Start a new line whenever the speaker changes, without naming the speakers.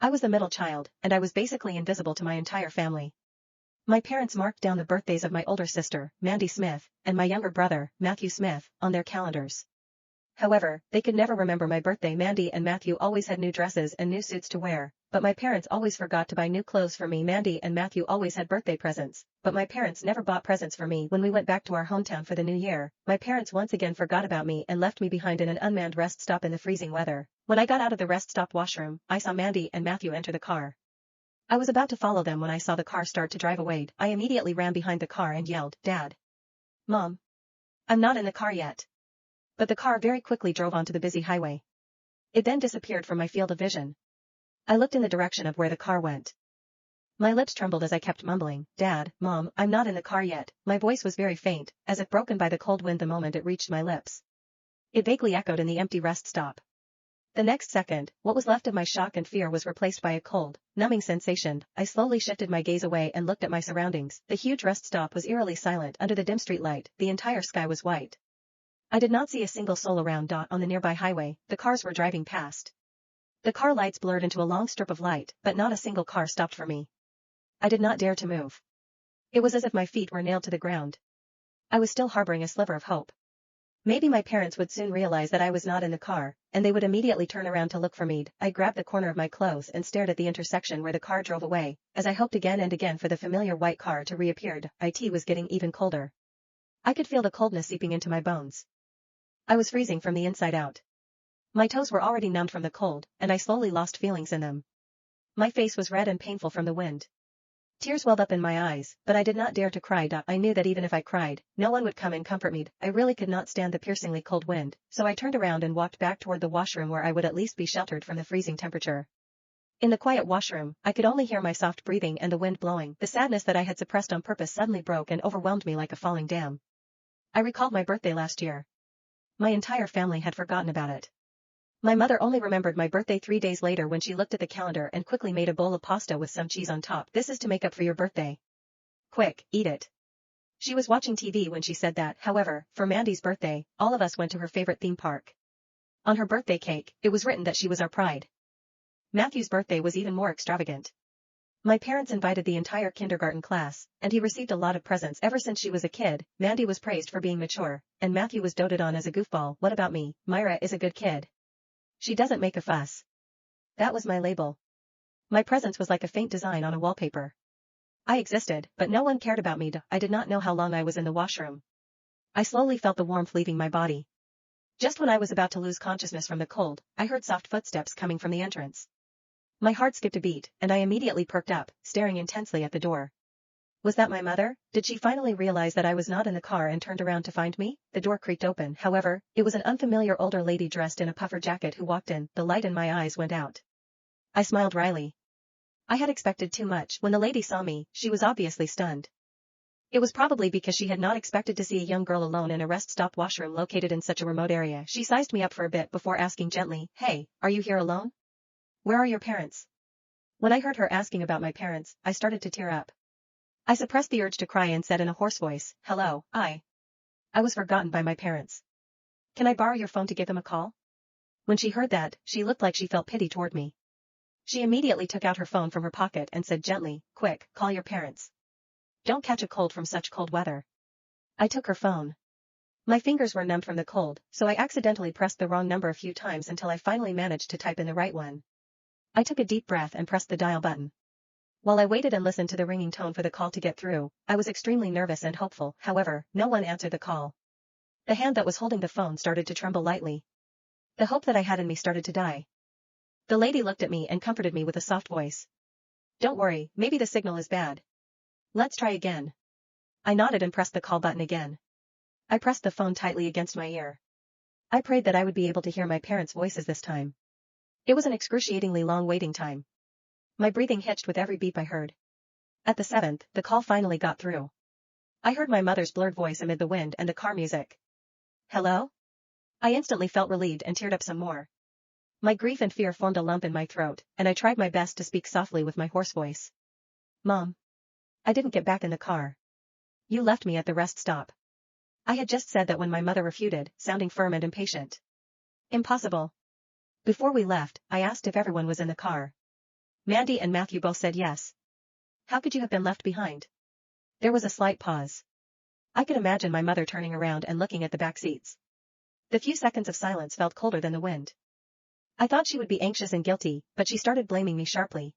I was the middle child, and I was basically invisible to my entire family. My parents marked down the birthdays of my older sister, Mandy Smith, and my younger brother, Matthew Smith, on their calendars. However, they could never remember my birthday. Mandy and Matthew always had new dresses and new suits to wear, but my parents always forgot to buy new clothes for me. Mandy and Matthew always had birthday presents, but my parents never bought presents for me. When we went back to our hometown for the new year, my parents once again forgot about me and left me behind in an unmanned rest stop in the freezing weather. When I got out of the rest stop washroom, I saw Mandy and Matthew enter the car. I was about to follow them when I saw the car start to drive away. I immediately ran behind the car and yelled, "Dad! Mom! I'm not in the car yet." But the car very quickly drove onto the busy highway. It then disappeared from my field of vision. I looked in the direction of where the car went. My lips trembled as I kept mumbling, "Dad, Mom, I'm not in the car yet." My voice was very faint, as if broken by the cold wind the moment it reached my lips. It vaguely echoed in the empty rest stop. The next second, what was left of my shock and fear was replaced by a cold, numbing sensation. I slowly shifted my gaze away and looked at my surroundings. The huge rest stop was eerily silent under the dim street light. The entire sky was white. I did not see a single soul around. On the nearby highway, the cars were driving past. The car lights blurred into a long strip of light, but not a single car stopped for me. I did not dare to move. It was as if my feet were nailed to the ground. I was still harboring a sliver of hope. Maybe my parents would soon realize that I was not in the car, and they would immediately turn around to look for me. I grabbed the corner of my clothes and stared at the intersection where the car drove away, as I hoped again and again for the familiar white car to reappear. It was getting even colder. I could feel the coldness seeping into my bones. I was freezing from the inside out. My toes were already numbed from the cold, and I slowly lost feelings in them. My face was red and painful from the wind. Tears welled up in my eyes, but I did not dare to cry. I knew that even if I cried, no one would come and comfort me. I really could not stand the piercingly cold wind, so I turned around and walked back toward the washroom where I would at least be sheltered from the freezing temperature. In the quiet washroom, I could only hear my soft breathing and the wind blowing. The sadness that I had suppressed on purpose suddenly broke and overwhelmed me like a falling dam. I recalled my birthday last year. My entire family had forgotten about it. My mother only remembered my birthday 3 days later when she looked at the calendar and quickly made a bowl of pasta with some cheese on top. "This is to make up for your birthday. Quick, eat it." She was watching TV when she said that. However, for Mandy's birthday, all of us went to her favorite theme park. On her birthday cake, it was written that she was our pride. Matthew's birthday was even more extravagant. My parents invited the entire kindergarten class, and he received a lot of presents. Ever since she was a kid, Mandy was praised for being mature, and Matthew was doted on as a goofball. What about me? "Myra is a good kid. She doesn't make a fuss." That was my label. My presence was like a faint design on a wallpaper. I existed, but no one cared about me. I did not know how long I was in the washroom. I slowly felt the warmth leaving my body. Just when I was about to lose consciousness from the cold, I heard soft footsteps coming from the entrance. My heart skipped a beat, and I immediately perked up, staring intensely at the door. Was that my mother? Did she finally realize that I was not in the car and turned around to find me? The door creaked open. However, it was an unfamiliar older lady dressed in a puffer jacket who walked in. The light in my eyes went out. I smiled wryly. I had expected too much. When the lady saw me, she was obviously stunned. It was probably because she had not expected to see a young girl alone in a rest stop washroom located in such a remote area. She sized me up for a bit before asking gently, "Hey, are you here alone? Where are your parents?" When I heard her asking about my parents, I started to tear up. I suppressed the urge to cry and said in a hoarse voice, "Hello, I was forgotten by my parents. Can I borrow your phone to give them a call?" When she heard that, she looked like she felt pity toward me. She immediately took out her phone from her pocket and said gently, "Quick, call your parents. Don't catch a cold from such cold weather." I took her phone. My fingers were numbed from the cold, so I accidentally pressed the wrong number a few times until I finally managed to type in the right one. I took a deep breath and pressed the dial button. While I waited and listened to the ringing tone for the call to get through, I was extremely nervous and hopeful. However, no one answered the call. The hand that was holding the phone started to tremble lightly. The hope that I had in me started to die. The lady looked at me and comforted me with a soft voice. "Don't worry, maybe the signal is bad. Let's try again." I nodded and pressed the call button again. I pressed the phone tightly against my ear. I prayed that I would be able to hear my parents' voices this time. It was an excruciatingly long waiting time. My breathing hitched with every beep I heard. At the 7th, the call finally got through. I heard my mother's blurred voice amid the wind and the car music. "Hello?" I instantly felt relieved and teared up some more. My grief and fear formed a lump in my throat, and I tried my best to speak softly with my hoarse voice. "Mom. I didn't get back in the car. You left me at the rest stop." I had just said that when my mother refuted, sounding firm and impatient. "Impossible." Before we left, I asked if everyone was in the car. Mandy and Matthew both said yes. How could you have been left behind? There was a slight pause. I could imagine my mother turning around and looking at the back seats. The few seconds of silence felt colder than the wind. I thought she would be anxious and guilty, but she started blaming me sharply.